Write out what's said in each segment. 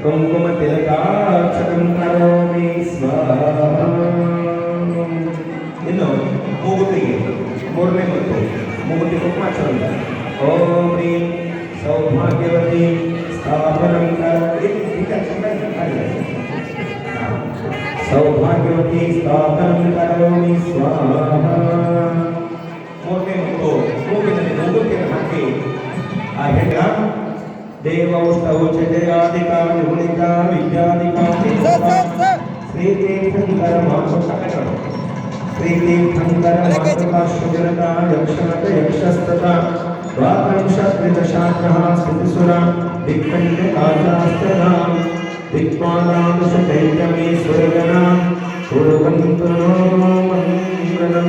ಕುಂಕುಮತಿಲಕಾಕ್ಷರಂ ಕರೋಮಿ ಸ್ವಾಹಾ. ಇನ್ನು ಮೂಗುತಿಗೆ ಮೂರನೇ ಮತ್ತು ಮೂಗುತಿ ಕುಂಕುಮಾಕ್ಷರ. ಓಂ ಹ್ರೀಂ ಸೌಭಾಗ್ಯವತಿ ಸ್ಥಾಪನಂ ಕರೋಮಿ. ಸೌಭಾಗ್ಯವತಿ ಸ್ಥಾಪನಂ ಕರೋಮಿ ಸ್ವಾಹಾ. ಮೂರನೇ ಮತ್ತು ಮೂಗಿನಲ್ಲಿ ಮೂಗುತಿಯನ್ನು ಹಾಕಿ ಆ ಹೆಣ್ಣ ದೇವೌಷ್ಟೌಚಯಾದಿಕಾ ಗುಣಿಕಾ ವಿದ್ಯಾದಿಕಾ ಶ್ರೀತೀರ್ಥಂಕರ ಮಾತೃಕಟ ಶ್ರೀತೀರ್ಥಂಕರ ಮಾತೃಕಾಶ್ವಜನತಾ ಯಕ್ಷಣತ ಯಕ್ಷಸ್ತತ ದ್ವಾತ್ರಿಂಶತ್ರಿದಶಾಸ್ತ್ರಃ ಸ್ತುತಿಸುರ ದಿಕ್ಕಂಡ ಕಾಜಾಸ್ತನ ದಿಕ್ಪಾಲಾಂಶ ಚೈತನ್ಯೇ ಸ್ವರ್ಗನ ಕುರುವಂತು ಮಂಗಳಂ.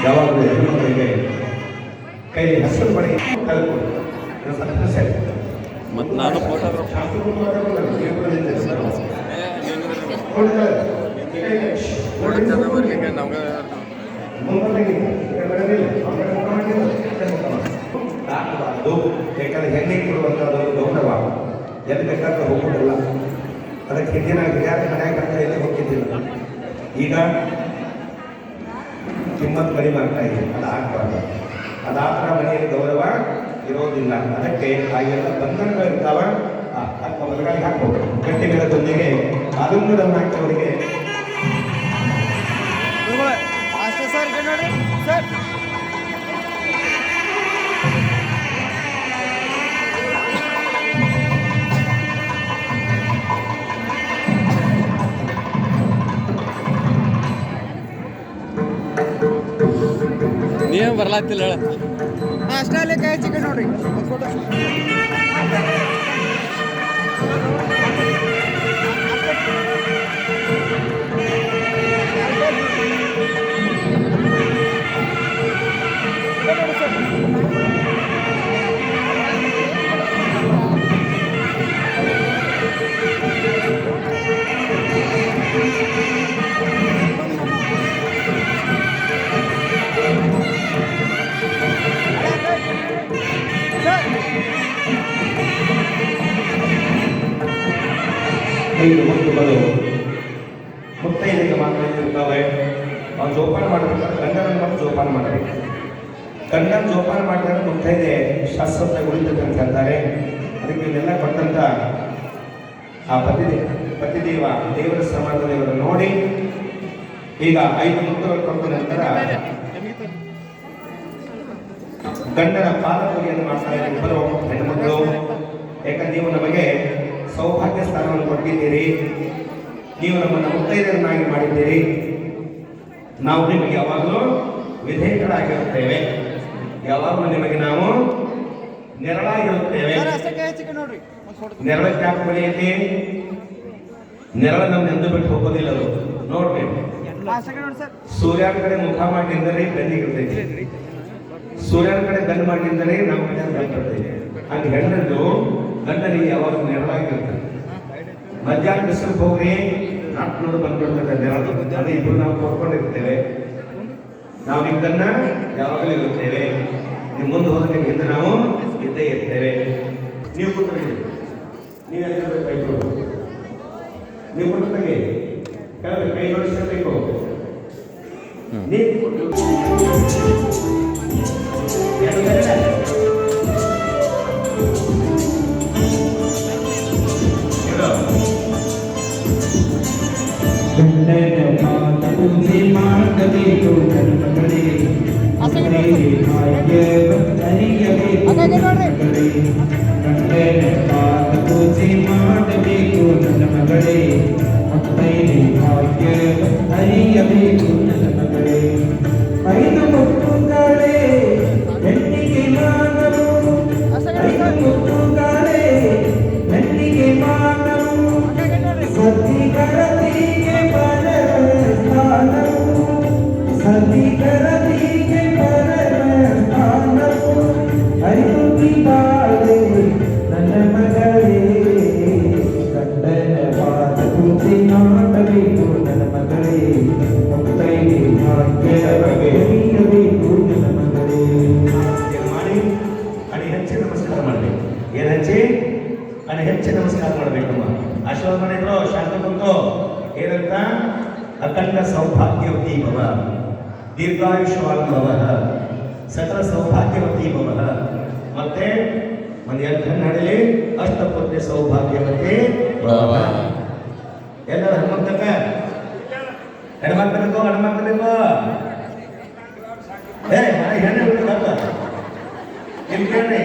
ಯಾವಾಗಲೂ ಹೆಣ್ಣುಮಕ್ಕಳಿಗೆ ಕೈ ಹೆಸರು ಬಳಿ ಕಲ್ಪನೆ ಮತ್ತು ನಾನು ಯಾಕಂದ್ರೆ ಹೆಣ್ಣಿಗೆ ಕೊಡುವಂಥದ್ದು ಗೌರವ ಎಲ್ಲಿ ಬೇಕಾದ್ರೆ ಹೋಗೋದಿಲ್ಲ. ಅದಕ್ಕೆ ಹಿಂದಿನ ಹಿರಿಯರ ಮನೆಯಾಗ ಎಲ್ಲಿ ಹೋಗಿದ್ದಿಲ್ಲ. ಈಗ ಕಿಮ್ಮತ್ ಕಡಿಮೆ ಆಗ್ತಾ ಇದೆ. ಅದು ಆಗ್ಬಾರ್ದು. ಅದಾತ್ರ ಮನೆಯಲ್ಲಿ ಗೌರವ ಇರೋದಿಲ್ಲ. ಅದಕ್ಕೆ ಆ ಎಲ್ಲ ಬಂಧನಗಳಿರ್ತಾವ. ಅಥವಾ ಮಲಗಾಗಿ ಹಾಕ್ಬೋದು ಗಟ್ಟಿ ಮೇಳದೊಂದಿಗೆ ಆಲಂಬನನ್ನು ಹಾಕಿದವರಿಗೆ ನೀವೇ ಬರ್ಲಾತಿಲ್ಲ ಹೇಳ ಅಷ್ಟೇ ಕೈ ಚಿಕನ್ ನೋಡ್ರಿ. ಐದು ಮುತ್ತುಗಳು ಮುತ್ತೈದೆಗೆ ಮಾತ್ರ ಇರ್ತವೆ. ಅವ್ನು ಜೋಪಾನ ಮಾಡಬೇಕಾದ್ರೆ ಗಂಡನನ್ನು ಮತ್ತು ಜೋಪಾನ ಮಾಡಬೇಕು. ಗಂಡನ ಜೋಪಾನ ಮಾಡಿದಾಗ ಮುತ್ತೈದೆ ಶಾಸ್ತ್ರ ಉಳಿತದೆ ಅಂತ ಹೇಳ್ತಾರೆ. ಅದಕ್ಕೆ ಇದೆಲ್ಲ ಕೊಟ್ಟಂತ ಆ ಪತಿದೇವ ದೇವರ ಸಮಾಜದಲ್ಲಿ ಇವರು ನೋಡಿ ಈಗ 5 ಮುತ್ತುಗಳು ಕೊಟ್ಟ ನಂತರ ಗಂಡನ ಪಾದಪೂಜೆಯನ್ನು ಮಾಡ್ತಾರೆ ಇಬ್ಬರು ಹೆಣ್ಣುಮಕ್ಕಳು. ಯಾಕಂದ್ರೆ ನೀವು ನಮಗೆ ಸೌಭಾಗ್ಯ ಸ್ಥಾನವನ್ನು ಕೊಟ್ಟಿದ್ದೀರಿ, ನೀವು ನಮ್ಮನ್ನು ಮುತ್ತೈದೆಯನ್ನಾಗಿ ಮಾಡಿದ್ದೀರಿ, ನಾವು ನಿಮಗೆ ಯಾವಾಗಲೂ ವಿಧೇಯರಾಗಿರುತ್ತೇವೆ, ಯಾವಾಗಲೂ ನಿಮಗೆ ನಾವು ನೆರಳಾಗಿರುತ್ತೇವೆ. ನೆರಳಕ್ಕೆ ಯಾಕೆ ಕೊನೆಯಲ್ಲಿ ನೆರಳು ನಮ್ಗೆ ಎಂದು ಬಿಟ್ಟು ಹೋಗೋದಿಲ್ಲ. ಅದು ನೋಡ್ಬೇಕು. ಸೂರ್ಯನ ಕಡೆ ಮುಖ ಮಾಡಿದರೆ ಬೆನ್ನಿಗಿರ್ತೈತಿ, ಸೂರ್ಯನ ಕಡೆ ಗಂಡು ಮಾಡಿದರೆ ನಾವು ಬೆನ್ನಿರ್ತೈತಿ. ಹಂಗೆ ಹೆಣ್ಣದ್ದು ಗಂಡನಿಗೆ ಯಾವಾಗ ನೆರಳಾಗಿರುತ್ತೆ. ಮಧ್ಯಾಹ್ನ ಬಿಸಿಲಿಗೆ ಹೋಗ್ರಿ 400 ಬಂದ್ಬಿಡ್ತದೆ ನೆರಳು. ಅದೇ ಇಬ್ಬರು ನಾವು ಕೊಡ್ಕೊಂಡಿರ್ತೇವೆ. ನಾವು ನಿಮ್ಮನ್ನ ಯಾವಾಗಲೂ ಇರುತ್ತೇವೆ. ನಿಮ್ಮ ಮುಂದೆ ಹೋದ ಹಿಂದೆ ನಾವು ಇದ್ದೇ ಇರ್ತೇವೆ. ನೀವು ಕೊಟ್ಟರೆ ನೀವೆಲ್ಲ ಕೈ ಕೊಡು. ನೀವು ಕೊಟ್ಟಂಗೆ ಕೈ ಜೋಡಿಸಬೇಕು. ನೀವು ಕೊಟ್ಟು तुझे मार्गदे तो धर्मगणे अपने भाग्य बंधनियवे धर्मगणे कंडे पाद तुझे मार्गदे तो धर्मगणे अपने भाग्य बंधनियवे धर्मगणे ಐದು ಮುತ್ತುಗಳೇ ಹೆಣ್ಣಿಗೆ ಮಾನವು, ಐದು ಮುತ್ತುಗಳೇ ಹೆಣ್ಣಿಗೆ ಮಾನವು, ಸತಿಗರತಿಗೆ ಪರಸ್ಥಾನವು, ಸತಿಗರತಿಗೆ ಪರಸ್ಥಾನವು, ಐದು ಬಾಳೆ ನನ್ನ ಮಗಳೇ ಕಂಡನ ಪಾದ ಪೂಜೆ ಮಾಡಬೇಕು ನನ್ನ ಮಗಳೇ. ಮುತ್ತೈದೆ ಆಶೀರ್ವಾದ ಮಾಡಿದ್ರು ಶಾಂತಿ ಬಂತು ಏನಂತ ಅಖಂಡ ಸೌಭಾಗ್ಯವತಿ ಭವ ದೀರ್ಘಾಯುಷ್ಮಾನ್ ಭವ ಸಕಲ ಸೌಭಾಗ್ಯವತಿ ಭವ ಮತ್ತೆ ಒಂದು ಎಂಟು ನಡಲಿ ಅಷ್ಟಪುತ್ರಿ ಸೌಭಾಗ್ಯವತಿ ಭವ ಎಲ್ಲರೂ ಹನುಮಂತಕ್ಕ ಹೆಣ್ಮಕ್ಳಿಗೂ ಗಂಡ್ಮಕ್ಳಿಗೂ ಹೆಣ್ಣು ನಿಮ್ ಕೇಳಿ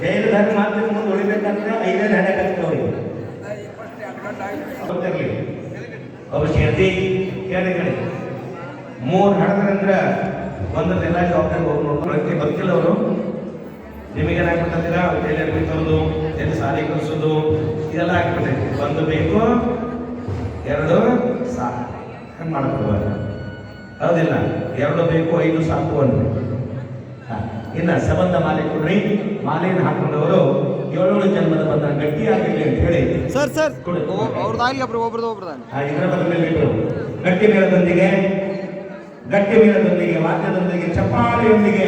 ಜೈಲು ಧರ್ಮ ಮಾತ್ರ ಮುಂದೆ ಉಳಿಬೇಕಂದ್ರೆ 5 ಹೆಣ್ಣೆ ಕಲಿತವ್ರಿ ಗೊತ್ತಿರಲಿ ಅವ್ರು ಸೇರ್ತಿ ಕೇಳಿ 3 ಹಣದ್ರಂದ್ರೆ ಒಂದನ್ನೆಲ್ಲ ಜವಾಬ್ದಾರಿ ಹೋಗಿ ನೋಡ್ಕೊಂಡು ಗೊತ್ತಿಲ್ಲ ಅವರು ನಿಮಗೇನಾಗ್ಬಿಟ್ಟಿದ್ದೀರಾ ಟೈಲರ್ ಬಿತ್ತೋದು ಎಲ್ಲಿ ಸಾಲಿ ಕಲಿಸೋದು ಇದೆಲ್ಲ ಆಗ್ಬಿಟ್ಟೈತಿ ಒಂದು ಬೇಕು 2 ಸಾಕು ಹಂಗೆ ಮಾಡ್ಕೋಬಾರ್ದು ಹೌದಿಲ್ಲ 2 ಬೇಕು 5 ಸಾಕು ಅಂದ್ರಿ ಇನ್ನ ಸಂಬಂಧ ಮಾಲೆ ಕೊಡ್ರಿ ಮಾಲೆಯನ್ನು ಹಾಕೊಂಡವರು 7 ಜನ್ಮದ ಬಂಧನ ಗಟ್ಟಿಯಾಗಿರ್ಲಿ ಅಂತ ಹೇಳಿ ಸರ್ ಅವ್ರದ್ದಾಗಲಿ ಒಬ್ರದ್ದು ಇದರ ಬದಲಲ್ಲಿ ಇಟ್ಟರು ಗಟ್ಟಿ ಮೇಳದೊಂದಿಗೆ ವಾದ್ಯದೊಂದಿಗೆ ಚಪ್ಪಾಳೆಯೊಂದಿಗೆ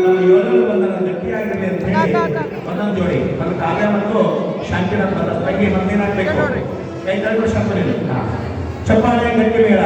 ನಮ್ಮ 7 ಬಂಧನ ಗಟ್ಟಿಯಾಗಿರ್ಲಿ ಅಂತ ಹೇಳಿ ಒಂದೊಂದು ಜೋಡಿ ನಮ್ಮ ಕಾವ್ಯ ಮತ್ತು ಶಾಂತಿನಾಥ್ ಬಂದ ತಂಗಿ ಮಂದಿನಾಗಬೇಕು ಕೈ ತಳ್ಳು ಶಾಂತಿ ಚಪ್ಪಾಳೆ ಗಟ್ಟಿ ಮೇಳ